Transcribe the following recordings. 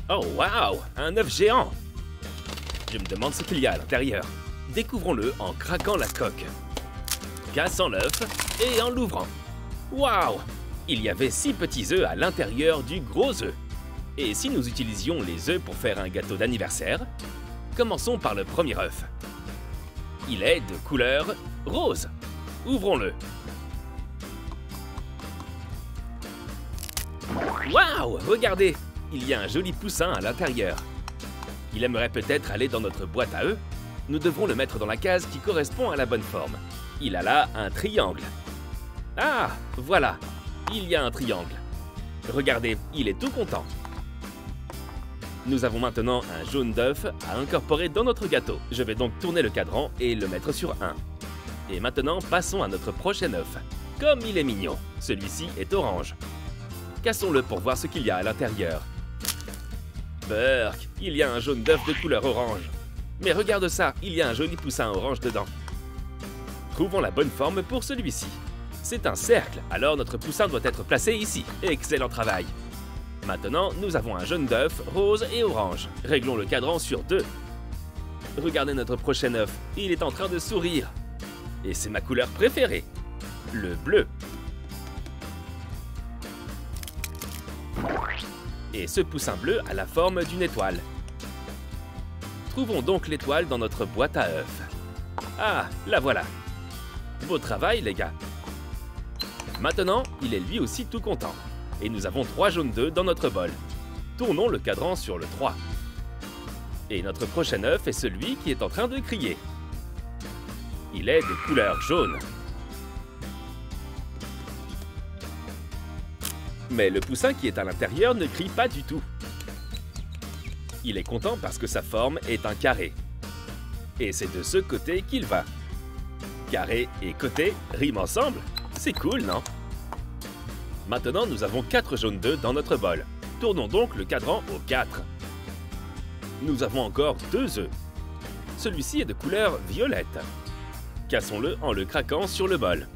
Oh waouh, un œuf géant! Je me demande ce qu'il y a à l'intérieur. Découvrons-le en craquant la coque. Cassant l'œuf et en l'ouvrant. Waouh! Il y avait 6 petits œufs à l'intérieur du gros œuf. Et si nous utilisions les œufs pour faire un gâteau d'anniversaire? Commençons par le premier œuf. Il est de couleur rose. Ouvrons-le. Waouh! Regardez! Il y a un joli poussin à l'intérieur. Il aimerait peut-être aller dans notre boîte à œufs. Nous devrons le mettre dans la case qui correspond à la bonne forme. Il a là un triangle. Ah! Voilà! Il y a un triangle. Regardez, il est tout content. Nous avons maintenant un jaune d'œuf à incorporer dans notre gâteau. Je vais donc tourner le cadran et le mettre sur 1. Et maintenant, passons à notre prochain œuf. Comme il est mignon, celui-ci est orange. Cassons-le pour voir ce qu'il y a à l'intérieur. Burk, il y a un jaune d'œuf de couleur orange. Mais regarde ça, il y a un joli poussin orange dedans. Trouvons la bonne forme pour celui-ci. C'est un cercle, alors notre poussin doit être placé ici. Excellent travail. Maintenant, nous avons un jaune d'œuf, rose et orange. Réglons le cadran sur 2. Regardez notre prochain œuf, il est en train de sourire. Et c'est ma couleur préférée, le bleu. Et ce poussin bleu a la forme d'une étoile. Trouvons donc l'étoile dans notre boîte à œufs. Ah, la voilà. Beau travail, les gars. Maintenant, il est lui aussi tout content. Et nous avons 3 jaunes d'œufs dans notre bol. Tournons le cadran sur le 3. Et notre prochain œuf est celui qui est en train de crier. Il est de couleur jaune. Mais le poussin qui est à l'intérieur ne crie pas du tout. Il est content parce que sa forme est un carré. Et c'est de ce côté qu'il va. Carré et côté riment ensemble. C'est cool, non? Maintenant, nous avons 4 jaunes d'œufs dans notre bol. Tournons donc le cadran au 4. Nous avons encore 2 œufs. Celui-ci est de couleur violette. Cassons-le en le craquant sur le bol.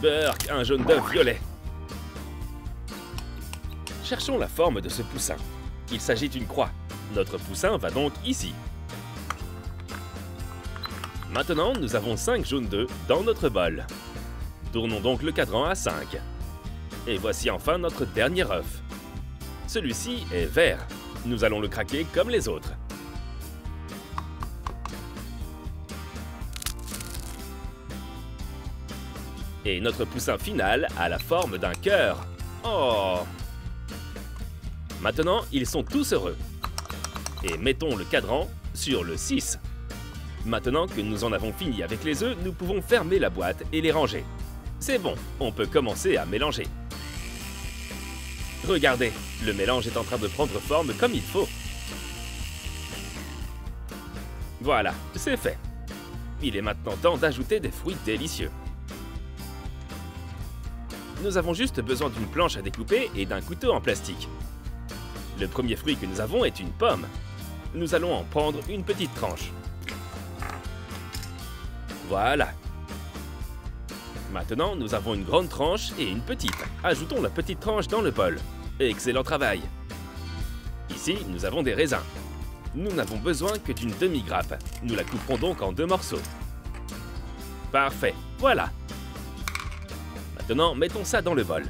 Burk, un jaune d'œuf violet. Cherchons la forme de ce poussin. Il s'agit d'une croix. Notre poussin va donc ici. Maintenant, nous avons 5 jaunes d'œufs dans notre bol. Tournons donc le cadran à 5. Et voici enfin notre dernier œuf. Celui-ci est vert. Nous allons le craquer comme les autres. Et notre poussin final a la forme d'un cœur. Oh! Maintenant, ils sont tous heureux. Et mettons le cadran sur le 6. Maintenant que nous en avons fini avec les œufs, nous pouvons fermer la boîte et les ranger. C'est bon, on peut commencer à mélanger. Regardez, le mélange est en train de prendre forme comme il faut. Voilà, c'est fait. Il est maintenant temps d'ajouter des fruits délicieux. Nous avons juste besoin d'une planche à découper et d'un couteau en plastique. Le premier fruit que nous avons est une pomme. Nous allons en prendre une petite tranche. Voilà. Maintenant, nous avons une grande tranche et une petite. Ajoutons la petite tranche dans le bol. Excellent travail. Ici, nous avons des raisins. Nous n'avons besoin que d'une demi-grappe. Nous la couperons donc en 2 morceaux. Parfait, voilà. Maintenant, mettons ça dans le bol.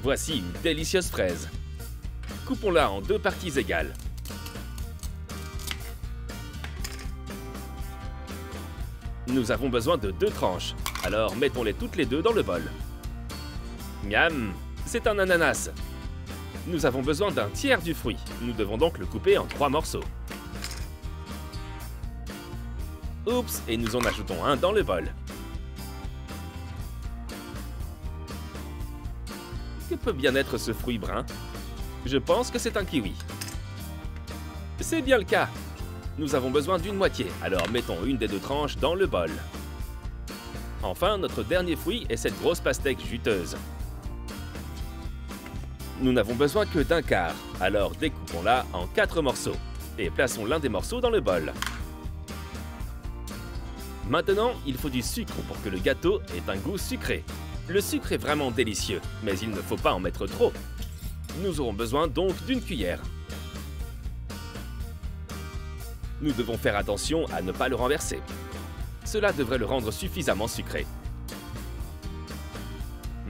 Voici une délicieuse fraise. Coupons-la en 2 parties égales. Nous avons besoin de 2 tranches, alors mettons-les toutes les 2 dans le bol. Miam, c'est un ananas. Nous avons besoin d'un tiers du fruit. Nous devons donc le couper en 3 morceaux. Oups, et nous en ajoutons un dans le bol. Que peut bien être ce fruit brun? Je pense que c'est un kiwi. C'est bien le cas. Nous avons besoin d'une moitié, alors mettons une des 2 tranches dans le bol. Enfin, notre dernier fruit est cette grosse pastèque juteuse. Nous n'avons besoin que d'un quart, alors découpons-la en 4 morceaux et plaçons l'un des morceaux dans le bol. Maintenant, il faut du sucre pour que le gâteau ait un goût sucré. Le sucre est vraiment délicieux, mais il ne faut pas en mettre trop. Nous aurons besoin donc d'une cuillère. Nous devons faire attention à ne pas le renverser. Cela devrait le rendre suffisamment sucré.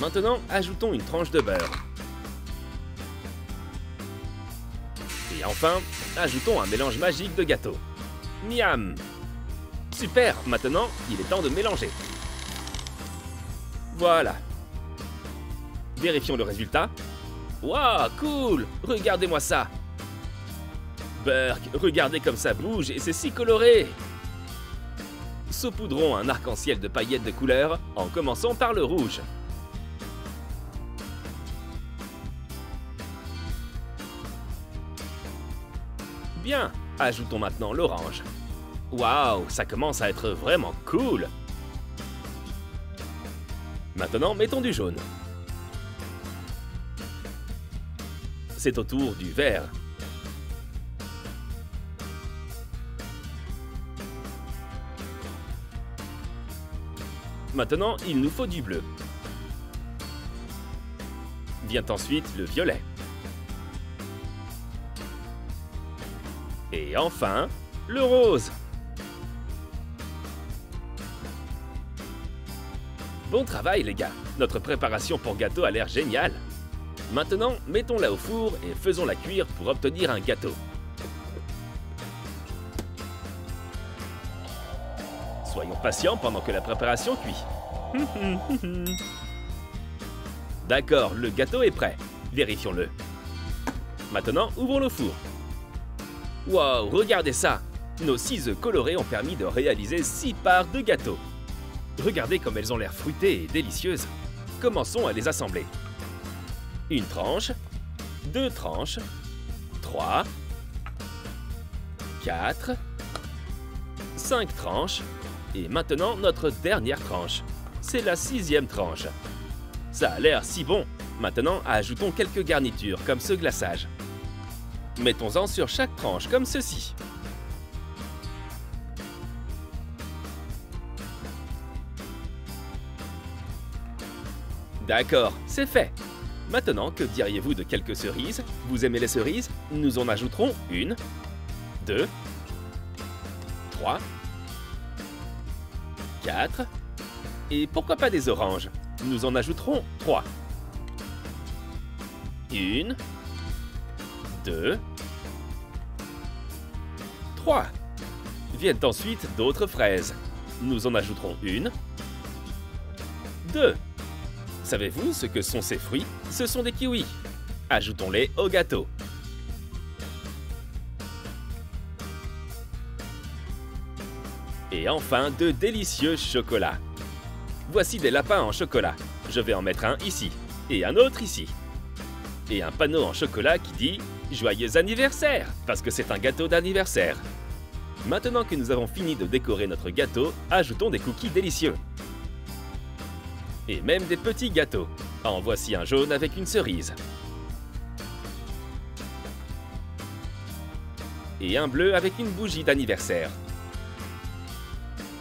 Maintenant, ajoutons une tranche de beurre. Et enfin, ajoutons un mélange magique de gâteau. Miam! Super! Maintenant, il est temps de mélanger. Voilà. Vérifions le résultat. Waouh, cool! Regardez-moi ça! Burk, regardez comme ça bouge et c'est si coloré! Saupoudrons un arc-en-ciel de paillettes de couleurs en commençant par le rouge. Bien, ajoutons maintenant l'orange. Waouh, ça commence à être vraiment cool! Maintenant, mettons du jaune. C'est au tour du vert. Maintenant, il nous faut du bleu. Vient ensuite le violet. Et enfin, le rose. Bon travail les gars, notre préparation pour gâteau a l'air géniale. Maintenant, mettons-la au four et faisons-la cuire pour obtenir un gâteau. Soyons patients pendant que la préparation cuit. D'accord, le gâteau est prêt. Vérifions-le. Maintenant, ouvrons le four. Waouh, regardez ça! Nos 6 œufs colorés ont permis de réaliser 6 parts de gâteau. Regardez comme elles ont l'air fruitées et délicieuses. Commençons à les assembler. Une tranche, 2 tranches, 3, 4, 5 tranches, et maintenant notre dernière tranche. C'est la 6e tranche. Ça a l'air si bon. Maintenant, ajoutons quelques garnitures comme ce glaçage. Mettons-en sur chaque tranche comme ceci. D'accord, c'est fait. Maintenant, que diriez-vous de quelques cerises? Vous aimez les cerises? Nous en ajouterons 1, 2, 3, 4, et pourquoi pas des oranges? Nous en ajouterons 3. 1, 2, 3. Viennent ensuite d'autres fraises. Nous en ajouterons 1, 2. Savez-vous ce que sont ces fruits? Ce sont des kiwis. Ajoutons-les au gâteau. Et enfin, de délicieux chocolats. Voici des lapins en chocolat. Je vais en mettre un ici, et un autre ici. Et un panneau en chocolat qui dit « Joyeux anniversaire !» parce que c'est un gâteau d'anniversaire. Maintenant que nous avons fini de décorer notre gâteau, ajoutons des cookies délicieux. Et même des petits gâteaux. En voici un jaune avec une cerise. Et un bleu avec une bougie d'anniversaire.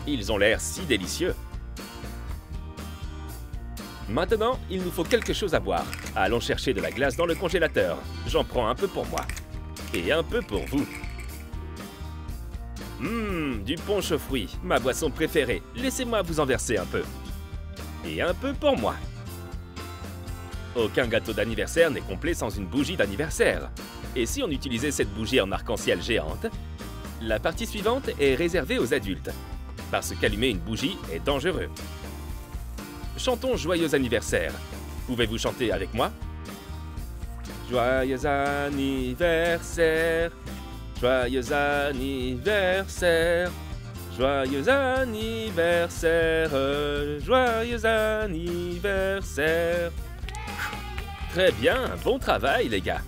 Ils ont l'air si délicieux. Maintenant, il nous faut quelque chose à boire. Allons chercher de la glace dans le congélateur. J'en prends un peu pour moi. Et un peu pour vous. Du punch aux fruits, ma boisson préférée. Laissez-moi vous en verser un peu. Et un peu pour moi. Aucun gâteau d'anniversaire n'est complet sans une bougie d'anniversaire. Et si on utilisait cette bougie en arc-en-ciel géante? La partie suivante est réservée aux adultes, parce qu'allumer une bougie est dangereux. Chantons Joyeux anniversaire. Pouvez-vous chanter avec moi? Joyeux anniversaire, joyeux anniversaire, joyeux anniversaire, joyeux anniversaire. Très bien, bon travail les gars.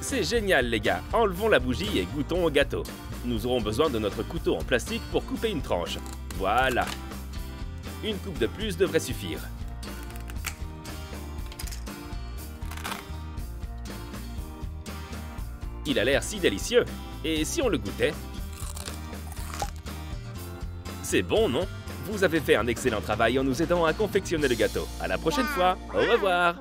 C'est génial les gars, enlevons la bougie et goûtons au gâteau. Nous aurons besoin de notre couteau en plastique pour couper une tranche. Voilà. Une coupe de plus devrait suffire. Il a l'air si délicieux. Et si on le goûtait? C'est bon, non? Vous avez fait un excellent travail en nous aidant à confectionner le gâteau. À la prochaine fois. Au revoir.